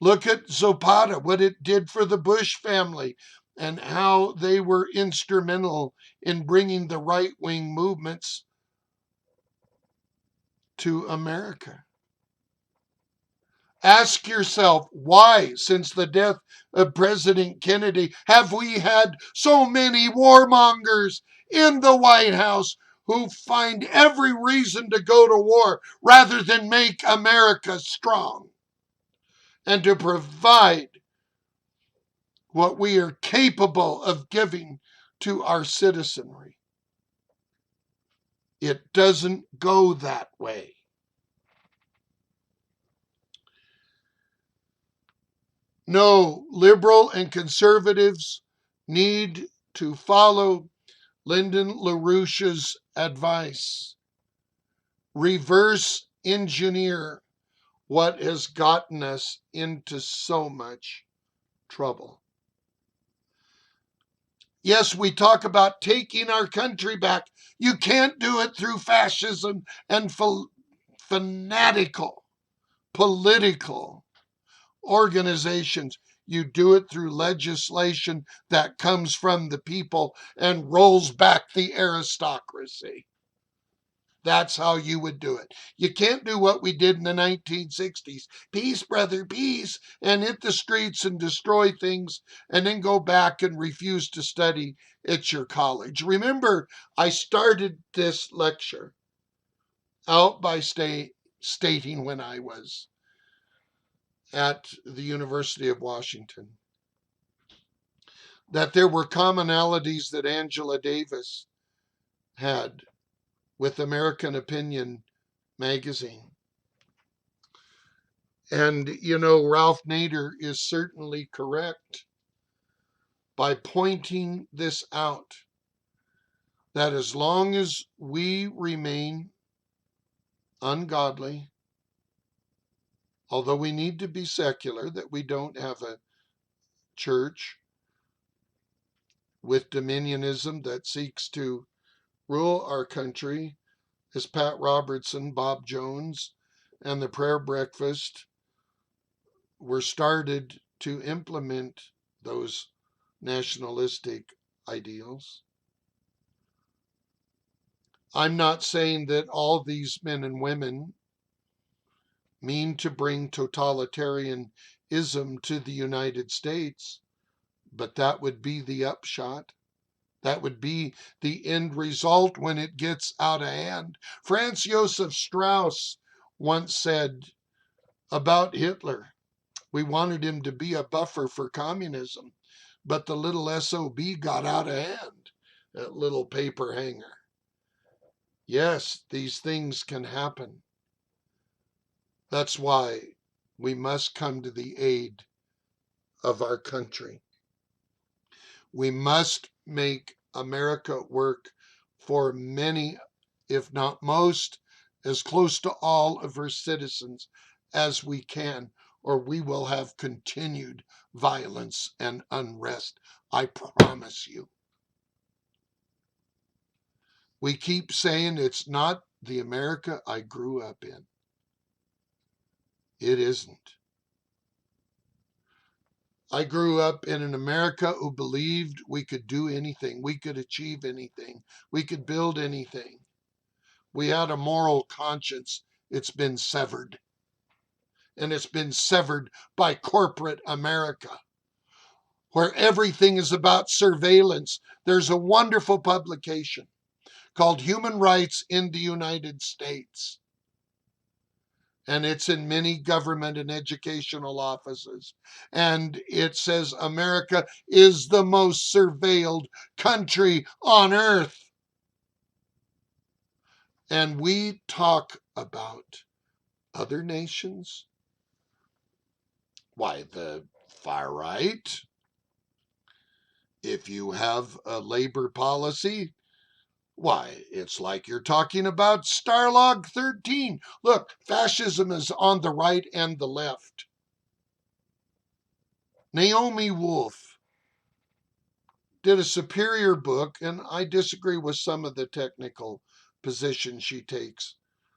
Look at Zapata, what it did for the Bush family, and how they were instrumental in bringing the right-wing movements to America. Ask yourself, why, since the death of President Kennedy, have we had so many warmongers in the White House who find every reason to go to war rather than make America strong and to provide what we are capable of giving to our citizenry? It doesn't go that way. No, liberal and conservatives need to follow Lyndon LaRouche's advice. Reverse engineer what has gotten us into so much trouble. Yes, we talk about taking our country back. You can't do it through fascism and fanatical political organizations. You do it through legislation that comes from the people and rolls back the aristocracy. That's how you would do it. You can't do what we did in the 1960s. Peace, brother, peace, and hit the streets and destroy things, and then go back and refuse to study at your college. Remember, I started this lecture out by stating when I was at the University of Washington that there were commonalities that Angela Davis had with American Opinion magazine. And, you know, Ralph Nader is certainly correct by pointing this out, that as long as we remain ungodly, although we need to be secular, that we don't have a church with dominionism that seeks to rule our country, as Pat Robertson, Bob Jones, and the Prayer Breakfast were started to implement those nationalistic ideals. I'm not saying that all these men and women mean to bring totalitarianism to the United States, but that would be the upshot. That would be the end result when it gets out of hand. Franz Josef Strauss once said about Hitler, we wanted him to be a buffer for communism, but the little SOB got out of hand, that little paper hanger. Yes, these things can happen. That's why we must come to the aid of our country. We must make America work for many, if not most, as close to all of her citizens as we can, or we will have continued violence and unrest. I promise you. We keep saying it's not the America I grew up in. It isn't. I grew up in an America who believed we could do anything, we could achieve anything, we could build anything. We had a moral conscience. It's been severed. And it's been severed by corporate America, where everything is about surveillance. There's a wonderful publication called Human Rights in the United States. And it's in many government and educational offices. And it says America is the most surveilled country on earth. And we talk about other nations. Why, the far right, if you have a labor policy, why, it's like you're talking about Starlog 13. Look, fascism is on the right and the left. Naomi Wolf did a superior book, and I disagree with some of the technical positions she takes,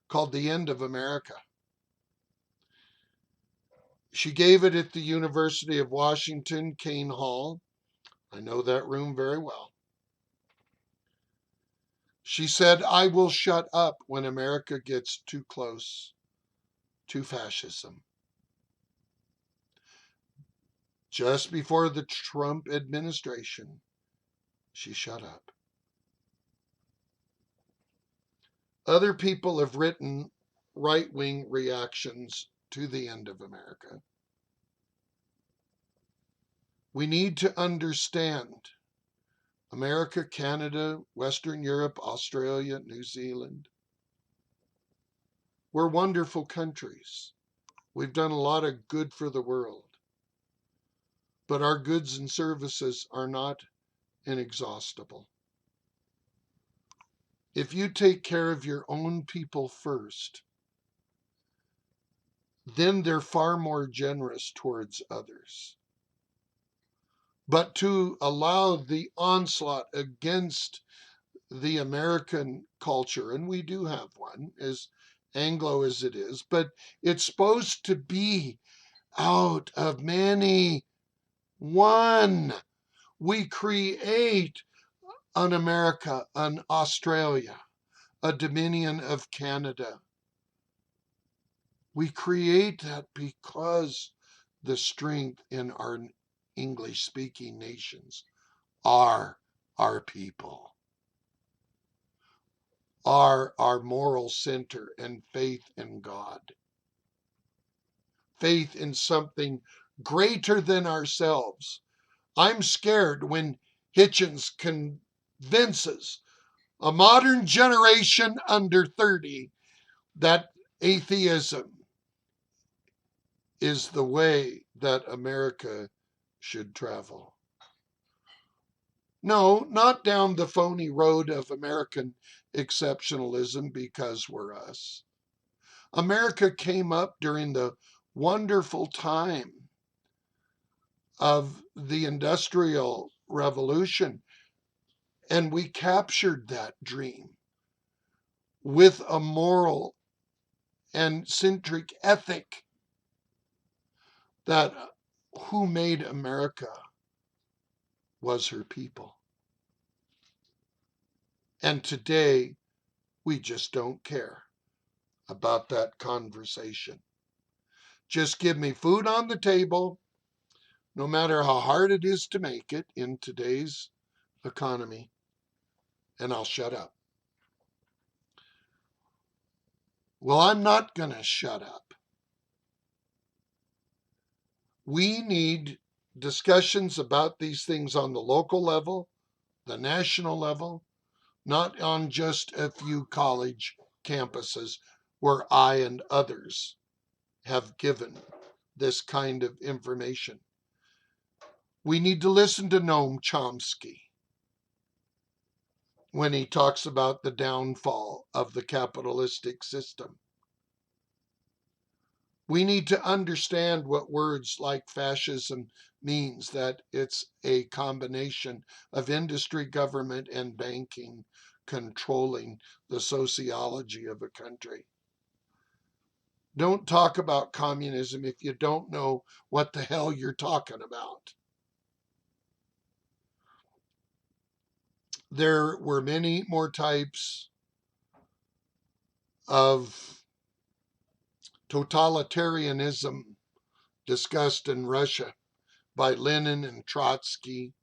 called The End of America. She gave it at the University of Washington, Kane Hall. I know that room very well. She said, I will shut up when America gets too close to fascism. Just before the Trump administration, she shut up. Other people have written right-wing reactions to The End of America. We need to understand America, Canada, Western Europe, Australia, New Zealand. We're wonderful countries. We've done a lot of good for the world. But our goods and services are not inexhaustible. If you take care of your own people first, then they're far more generous towards others. But to allow the onslaught against the American culture, and we do have one, as Anglo as it is, but it's supposed to be out of many one. We create an America, an Australia, a Dominion of Canada. We create that because the strength in our English-speaking nations are our people, are our moral center and faith in God, faith in something greater than ourselves. I'm scared when Hitchens convinces a modern generation under 30 that atheism is the way that America should travel. No, not down the phony road of American exceptionalism because we're us. America came up during the wonderful time of the Industrial Revolution, and we captured that dream with a moral and centric ethic that who made America was her people. And today, we just don't care about that conversation. Just give me food on the table, no matter how hard it is to make it in today's economy, and I'll shut up. Well, I'm not going to shut up. We need discussions about these things on the local level, the national level, not on just a few college campuses where I and others have given this kind of information. We need to listen to Noam Chomsky when he talks about the downfall of the capitalistic system. We need to understand what words like fascism means, that it's a combination of industry, government, and banking controlling the sociology of a country. Don't talk about communism if you don't know what the hell you're talking about. There were many more types of totalitarianism discussed in Russia by Lenin and Trotsky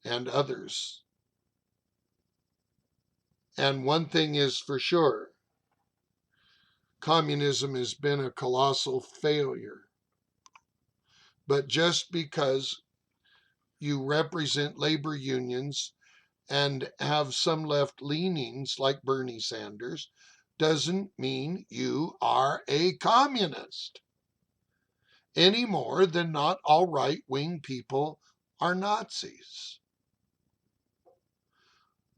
and others. And one thing is for sure, communism has been a colossal failure. But just because you represent labor unions and have some left leanings like Bernie Sanders doesn't mean you are a communist any more than not all right wing people are Nazis.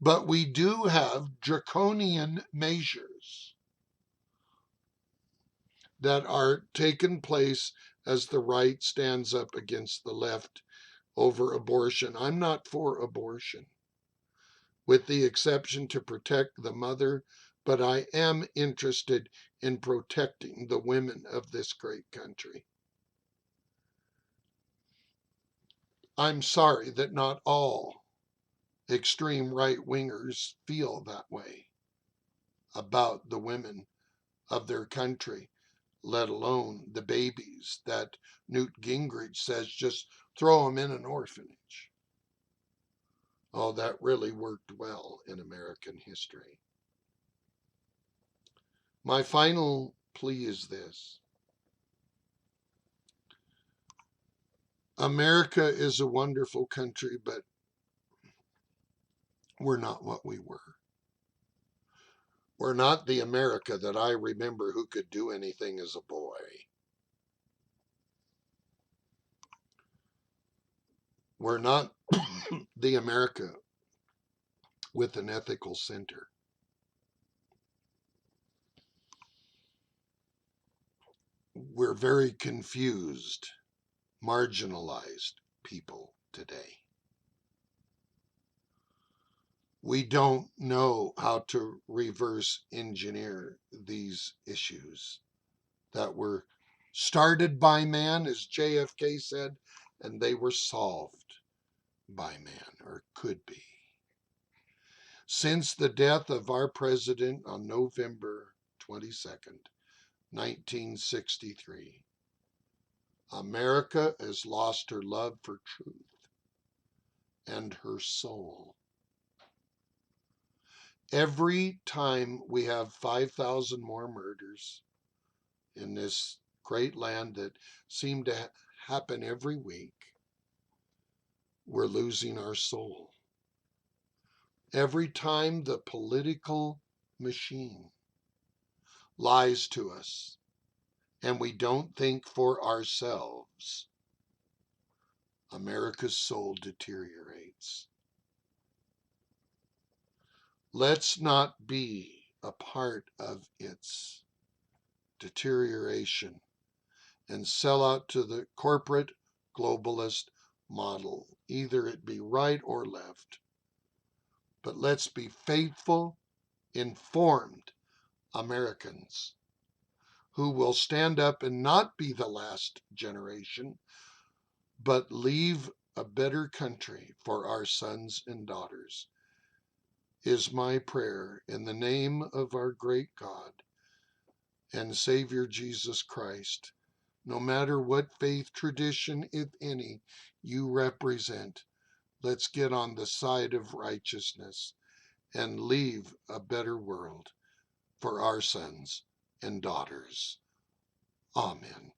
But we do have draconian measures that are taking place as the right stands up against the left over abortion. I'm not for abortion, with the exception to protect the mother, but I am interested in protecting the women of this great country. I'm sorry that not all extreme right wingers feel that way about the women of their country, let alone the babies that Newt Gingrich says just throw them in an orphanage. Oh, that really worked well in American history. My final plea is this. America is a wonderful country, but we're not what we were. We're not the America that I remember who could do anything as a boy. We're not the America with an ethical center. We're very confused, marginalized people today. We don't know how to reverse engineer these issues that were started by man, as JFK said, and they were solved by man, or could be. Since the death of our president on November 22nd, 1963, America has lost her love for truth and her soul. Every time we have 5,000 more murders in this great land that seem to happen every week, we're losing our soul. Every time the political machine lies to us and we don't think for ourselves, America's soul deteriorates. Let's not be a part of its deterioration and sell out to the corporate globalist model, either it be right or left. But let's be faithful, informed Americans who will stand up and not be the last generation, but leave a better country for our sons and daughters, is my prayer in the name of our great God and Savior Jesus Christ. No matter what faith tradition, if any, you represent, let's get on the side of righteousness and leave a better world for our sons and daughters. Amen.